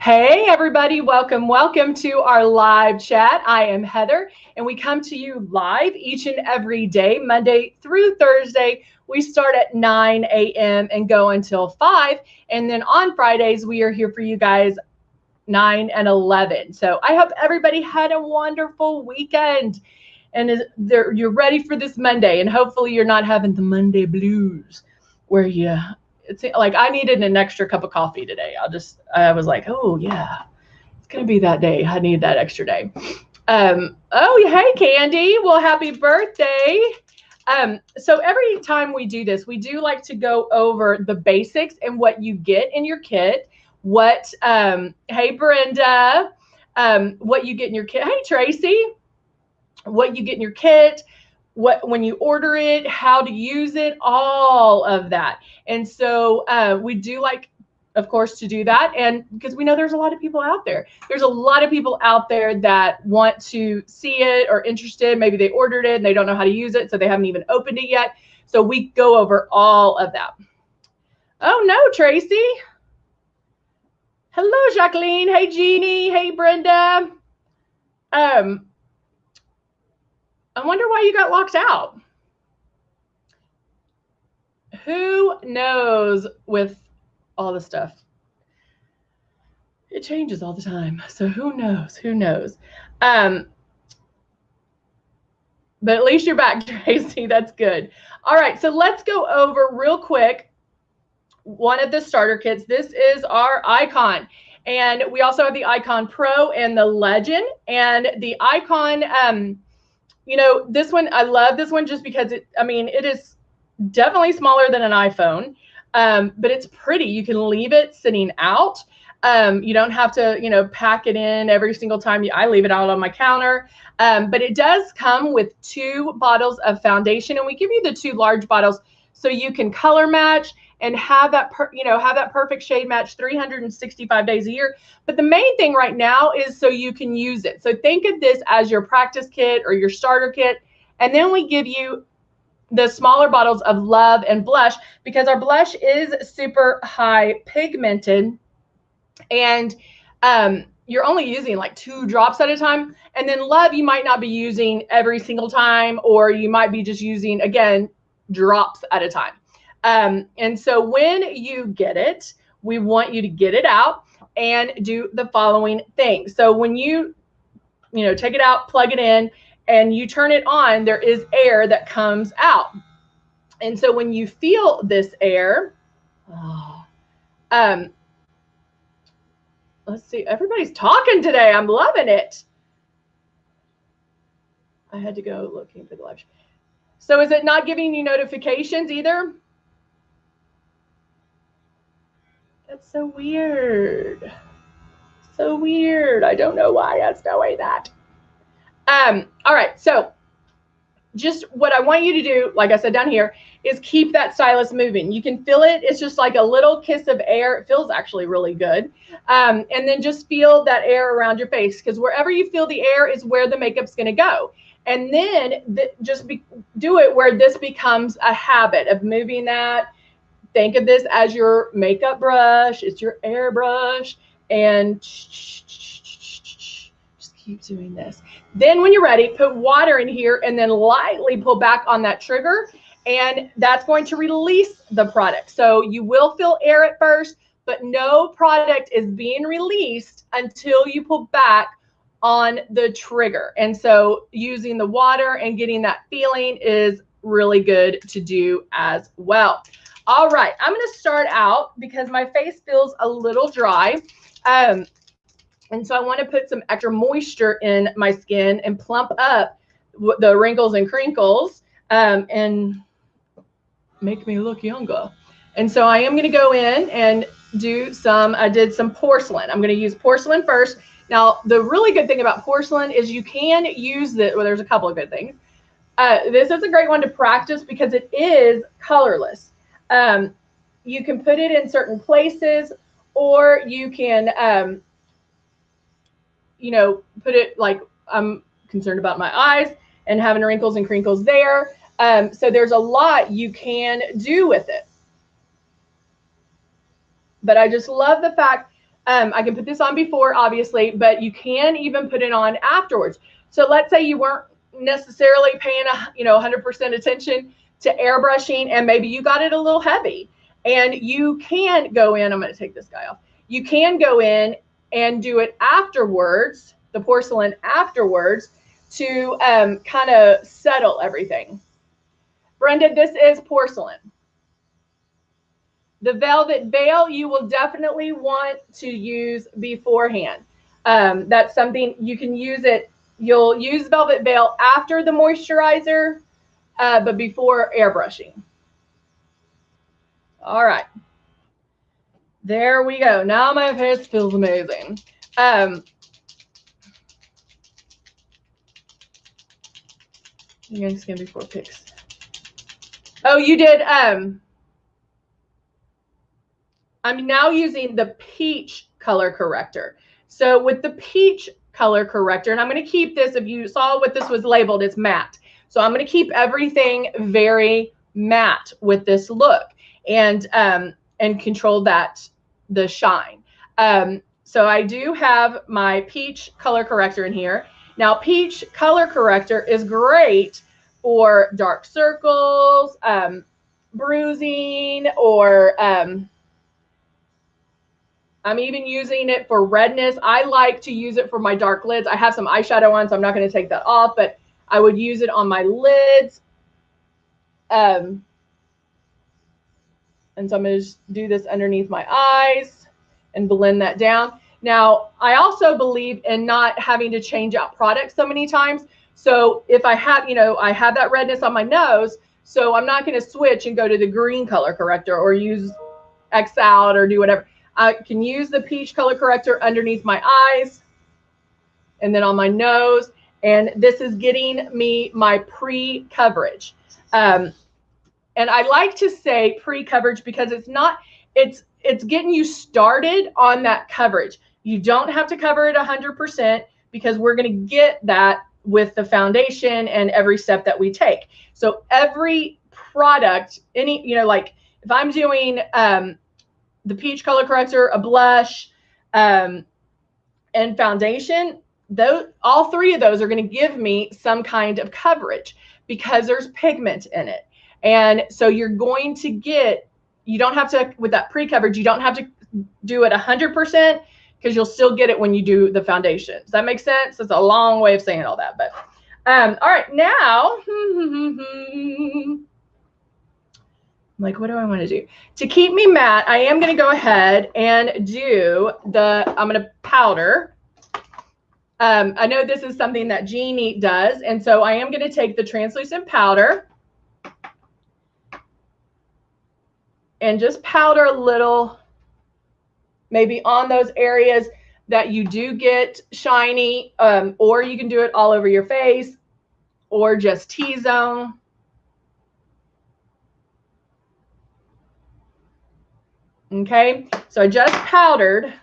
Hey everybody, welcome to our live chat. I am Heather and we come to you live each and every day, Monday through Thursday. We start at 9 a.m. and go until 5. And then on Fridays, we are here for you guys 9 and 11. So I hope everybody had a wonderful weekend and you're ready for this Monday. And hopefully you're not having the Monday blues where it's like I needed an extra cup of coffee today. I was like, oh yeah, it's gonna be that day. I need that extra day. Oh, hey Candy. Well, happy birthday. So every time we do this, we do like to go over the basics and what you get in your kit. Hey Brenda, what you get in your kit. Hey Tracy, what you get in your kit, when you order it, how to use it, all of that. And so we do like, of course, to do that. And because we know there's a lot of people out there. There's a lot of people out there that want to see it or interested. Maybe they ordered it and they don't know how to use it, so they haven't even opened it yet. So we go over all of that. Oh no, Tracy. Hello, Jacqueline. Hey, Jeannie. Hey, Brenda. I wonder why you got locked out. Who knows with all the stuff? It changes all the time. So who knows? Who knows? But at least you're back, Tracy. That's good. All right. So let's go over real quick one of the starter kits. This is our Icon. And we also have the Icon Pro and the Legend. And the Icon, this one, I love this one just because it is definitely smaller than an iPhone, but it's pretty. You can leave it sitting out. You don't have to, pack it in every single time. I leave it out on my counter. But it does come with 2 bottles of foundation, and we give you the 2 large bottles so you can color match and have that perfect shade match 365 days a year. But the main thing right now is so you can use it. So think of this as your practice kit or your starter kit. And then we give you the smaller bottles of Love and Blush, because our blush is super high pigmented, and you're only using like 2 drops at a time. And then Love, you might not be using every single time, or you might be just using, again, drops at a time. And so when you get it, we want you to get it out and do the following things. So when you take it out, plug it in, and you turn it on, there is air that comes out. And so when you feel this air, let's see, everybody's talking today. I'm loving it. I had to go looking for the live. So is it not giving you notifications either? That's so weird. So weird. I don't know why that's doing that. All right, so just what I want you to do, like I said down here, is keep that stylus moving. You can feel it. It's just like a little kiss of air. It feels actually really good. And then just feel that air around your face, because wherever you feel the air is where the makeup's going to go. And then do it where this becomes a habit of moving that. Think of this as your makeup brush. It's your airbrush. And just keep doing this. Then when you're ready, put water in here and then lightly pull back on that trigger. And that's going to release the product. So you will feel air at first, but no product is being released until you pull back on the trigger. And so using the water and getting that feeling is really good to do as well. All right, I'm going to start out because my face feels a little dry. And so I want to put some extra moisture in my skin and plump up the wrinkles and crinkles and make me look younger. And so I am going to go in and I did some porcelain. I'm going to use porcelain first. Now, the really good thing about porcelain is you can use this. Well, there's a couple of good things. This is a great one to practice because it is colorless. You can put it in certain places, or you can, put it like, I'm concerned about my eyes and having wrinkles and crinkles there. So there's a lot you can do with it. But I just love the fact I can put this on before, obviously, but you can even put it on afterwards. So let's say you weren't necessarily paying 100% attention to airbrushing, and maybe you got it a little heavy, and you can go in. I'm going to take this guy off. You can go in and do it afterwards, the porcelain afterwards, to kind of settle everything. Brenda, this is porcelain. The velvet veil you will definitely want to use beforehand. That's something you can use it. You'll use velvet veil after the moisturizer, but before airbrushing. All right. There we go. Now my face feels amazing. You're going to skin before pics. Oh, you did. I'm now using the peach color corrector. So with the peach color corrector, and I'm going to keep this, if you saw what this was labeled, it's matte. So I'm going to keep everything very matte with this look, and control the shine. So I do have my peach color corrector in here. Now, peach color corrector is great for dark circles, bruising, or I'm even using it for redness. I like to use it for my dark lids. I have some eyeshadow on, so I'm not going to take that off, but I would use it on my lids. And so I'm going to just do this underneath my eyes and blend that down. Now, I also believe in not having to change out products so many times. So if I have, I have that redness on my nose, so I'm not going to switch and go to the green color corrector or use X out or do whatever. I can use the peach color corrector underneath my eyes and then on my nose. And this is getting me my pre-coverage. And I like to say pre-coverage because it's getting you started on that coverage. You don't have to cover it 100% because we're going to get that with the foundation and every step that we take. So every product, like if I'm doing the peach color corrector, a blush, and foundation, all three of those are going to give me some kind of coverage because there's pigment in it. And so you're going to get, you don't have to, with that pre-coverage, you don't have to do it 100% because you'll still get it when you do the foundation. Does that make sense? It's a long way of saying all that, but all right, now, like, what do I want to do? To keep me matte, I am going to go ahead and do I'm going to powder. I know this is something that Jeannie does, and so I am going to take the translucent powder and just powder a little, maybe on those areas that you do get shiny, or you can do it all over your face or just T-zone. Okay, so I just powdered,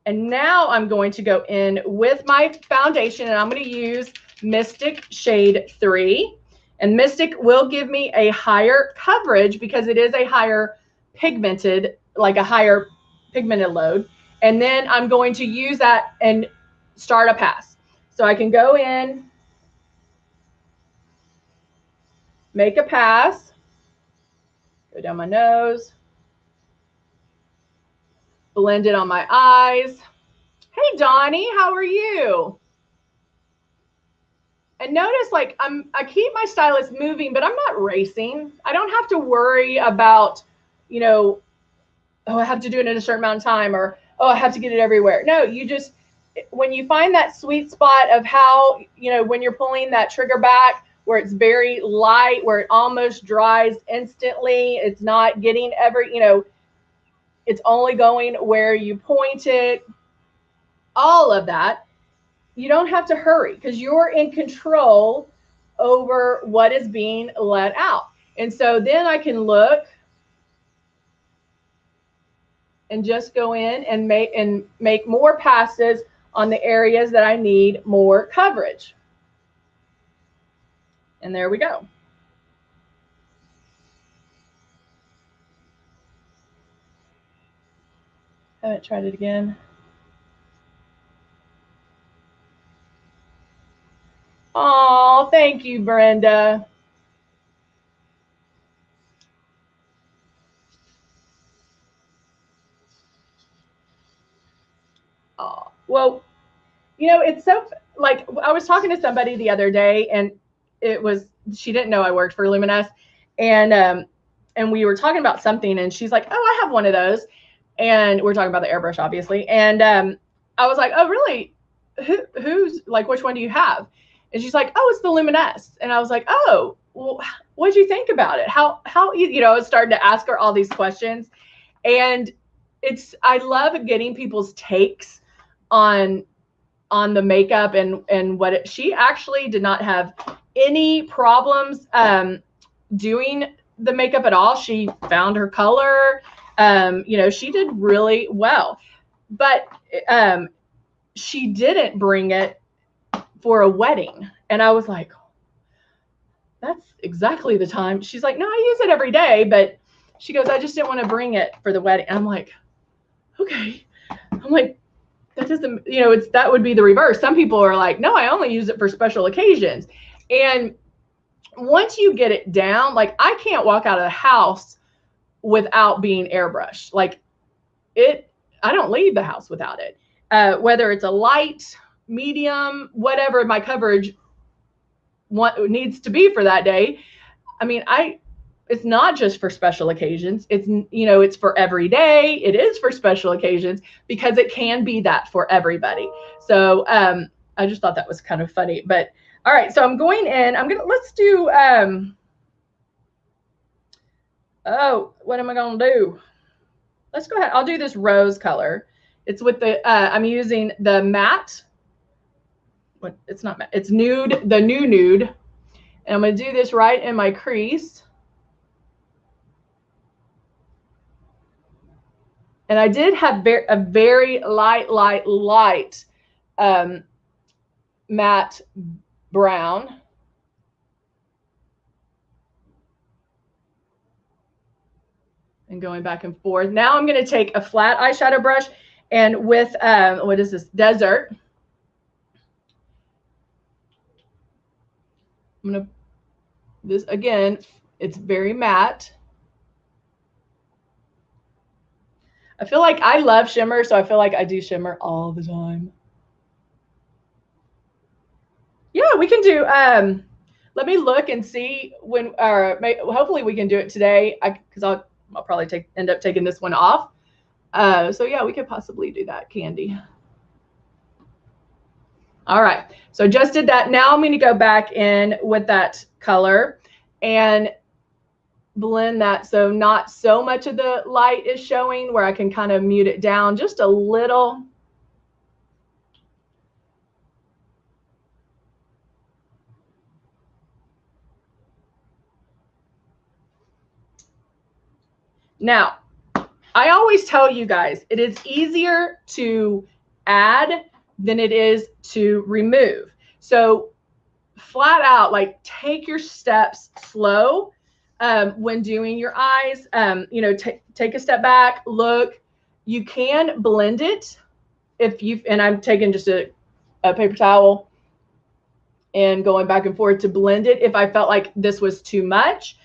and now I'm going to go in with my foundation, and I'm going to use Mystic Shade 3. And Mystic will give me a higher coverage because it is a higher pigmented, like a higher pigmented load. And then I'm going to use that and start a pass. So I can go in, make a pass, go down my nose, blend it on my eyes. Hey, Donnie, how are you? And notice, like, I keep my stylus moving, but I'm not racing. I don't have to worry about, oh, I have to do it in a certain amount of time, or, oh, I have to get it everywhere. No, you just, when you find that sweet spot of how, when you're pulling that trigger back, where it's very light, where it almost dries instantly, it's not getting it's only going where you point it, all of that. You don't have to hurry because you're in control over what is being let out. And so then I can look and just go in and make more passes on the areas that I need more coverage. And there we go. Haven't tried it again. Oh, thank you, Brenda. Oh, well, you know, it's so like I was talking to somebody the other day, and it was she didn't know I worked for Luminous, and we were talking about something, and she's like, "Oh, I have one of those," and we're talking about the airbrush, obviously, and I was like, "Oh, really? Who's like, which one do you have?" And she's like, "Oh, it's the Luminous," and I was like, "Oh, well, what did you think about it? How you know?" I started to ask her all these questions, and I love getting people's takes on the makeup and what she actually did not have any problems doing the makeup at all. She found her color. You know, she did really well, but she didn't bring it for a wedding. And I was like, that's exactly the time. She's like, no, I use it every day, but she goes, I just didn't want to bring it for the wedding. And I'm like, okay. I'm like, that doesn't, you know, that would be the reverse. Some people are like, no, I only use it for special occasions. And once you get it down, like I can't walk out of the house without being airbrushed. Like I don't leave the house without it. Whether it's a light, medium, whatever my coverage needs to be for that day. I mean, it's not just for special occasions. It's, you know, it's for every day. It is for special occasions because it can be that for everybody. So I just thought that was kind of funny. But all right, so I'm going in. Let's do, oh, what am I going to do? Let's go ahead. I'll do this rose color. It's with the, I'm using the matte. It's not matte. It's nude, the new nude. And I'm going to do this right in my crease. And I did have a very light matte brown. And going back and forth. Now I'm going to take a flat eyeshadow brush and with, what is this, Desert. I'm going to, this again, it's very matte. I feel like I love shimmer, so I feel like I do shimmer all the time. Yeah, we can do, let me look and see when, or hopefully we can do it today, because I'll probably end up taking this one off. So yeah, we could possibly do that, Candy. All right, so just did that. Now I'm going to go back in with that color and blend that so not so much of the light is showing, where I can kind of mute it down just a little. Now, I always tell you guys, it is easier to add than it is to remove. So flat out, like, take your steps slow when doing your eyes. You know, take a step back, look. You can blend it if you, and I'm taking just a paper towel and going back and forth to blend it if I felt like this was too much.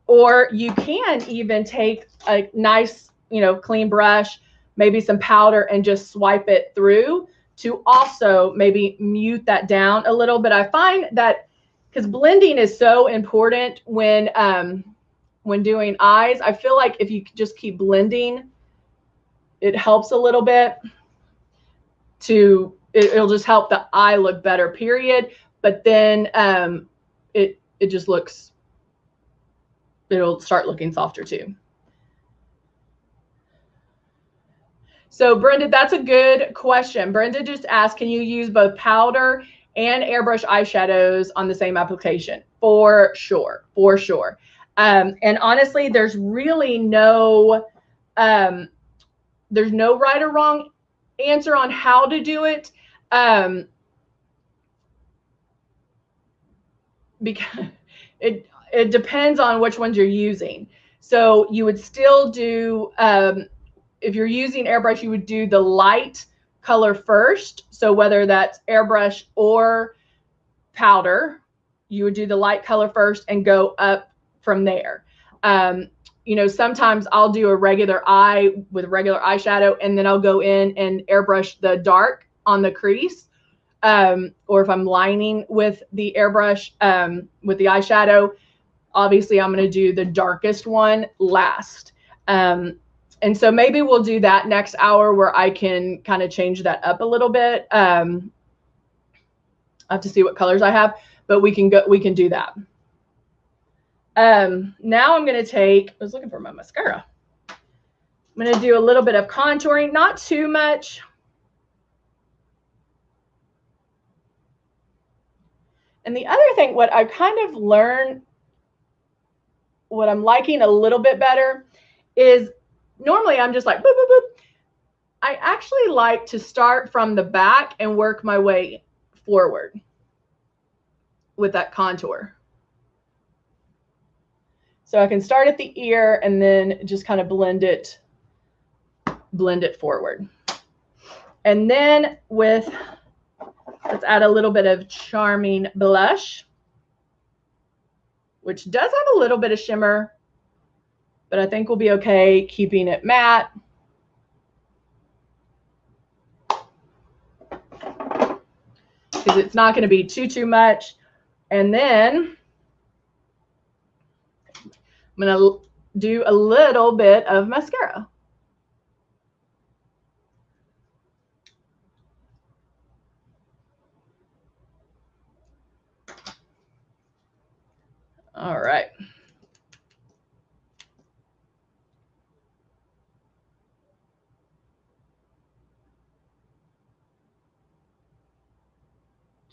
Or you can even take a nice, you know, clean brush, maybe some powder, and just swipe it through to also maybe mute that down a little. But I find that because blending is so important when doing eyes, I feel like if you just keep blending, it helps a little bit it'll just help the eye look better, period. But then it just looks, it'll start looking softer too. So Brenda, that's a good question. Brenda just asked, can you use both powder and airbrush eyeshadows on the same application? For sure, for sure. And honestly, there's really no, there's no right or wrong answer on how to do it. Because it depends on which ones you're using. So you would still do if you're using airbrush, you would do the light color first. So whether that's airbrush or powder, you would do the light color first and go up from there. You know, sometimes I'll do a regular eye with regular eyeshadow, and then I'll go in and airbrush the dark on the crease. Or if I'm lining with the airbrush, with the eyeshadow, obviously I'm going to do the darkest one last. And so maybe we'll do that next hour where I can kind of change that up a little bit. I have to see what colors I have, but we can do that. Now I'm going to take, I was looking for my mascara. I'm going to do a little bit of contouring, not too much. And the other thing, what I've kind of learned, what I'm liking a little bit better is normally I'm just like, boop, boop, boop. I actually like to start from the back and work my way forward with that contour. So I can start at the ear and then just kind of blend it forward. And then with, let's add a little bit of Charming Blush, which does have a little bit of shimmer, but I think we'll be okay keeping it matte. Because it's not going to be too much. And then I'm going to do a little bit of mascara. All right.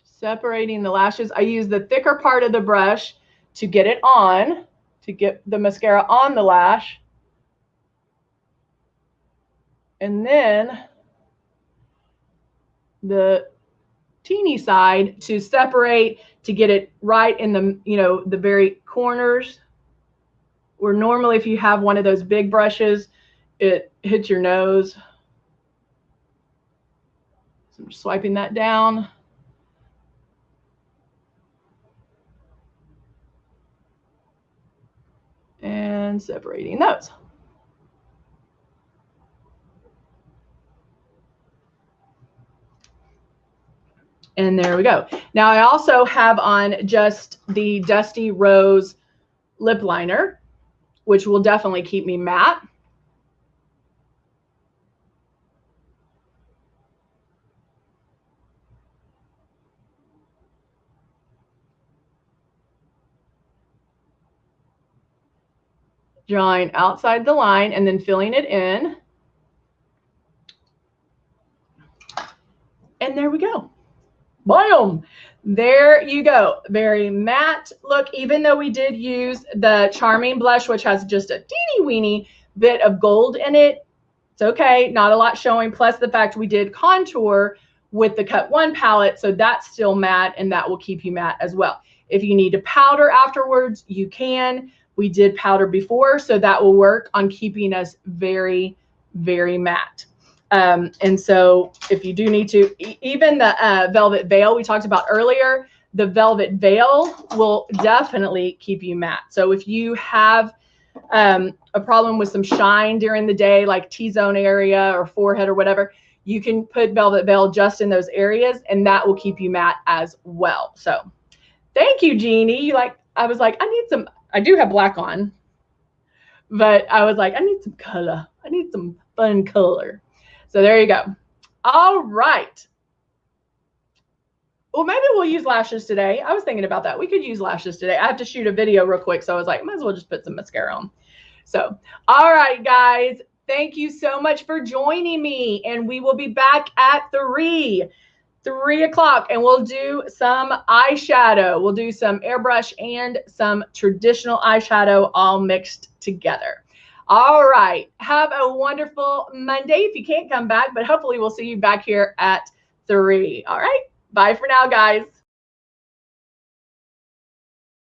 Separating the lashes. I use the thicker part of the brush to get it on, to get the mascara on the lash. And then the teeny side to separate, to get it right in the, you know, the very corners, where normally if you have one of those big brushes, it hits your nose. So I'm just swiping that down. And separating those. And there we go. Now I also have on just the Dusty Rose lip liner, which will definitely keep me matte. Drawing outside the line and then filling it in. And there we go. Boom! There you go. Very matte look, even though we did use the Charming Blush, which has just a teeny weeny bit of gold in it. It's okay, not a lot showing. Plus the fact we did contour with the Cut 1 palette, so that's still matte, and that will keep you matte as well. If you need to powder afterwards, you can. We did powder before, so that will work on keeping us very, very matte. And so if you do need to, even the Velvet Veil we talked about earlier, the Velvet Veil will definitely keep you matte. So if you have a problem with some shine during the day, like T-zone area or forehead or whatever, you can put Velvet Veil just in those areas, and that will keep you matte as well. So thank you, Jeannie. I was like, I need some, I do have black on, but I was like, I need some color. I need some fun color. So there you go. All right. Well, maybe we'll use lashes today. I was thinking about that. We could use lashes today. I have to shoot a video real quick, so I was like, might as well just put some mascara on. So, all right, guys. Thank you so much for joining me, and we will be back at 3 o'clock, and we'll do some eyeshadow. We'll do some airbrush and some traditional eyeshadow all mixed together. All right. Have a wonderful Monday if you can't come back, but hopefully we'll see you back here at 3. All right. Bye for now, guys.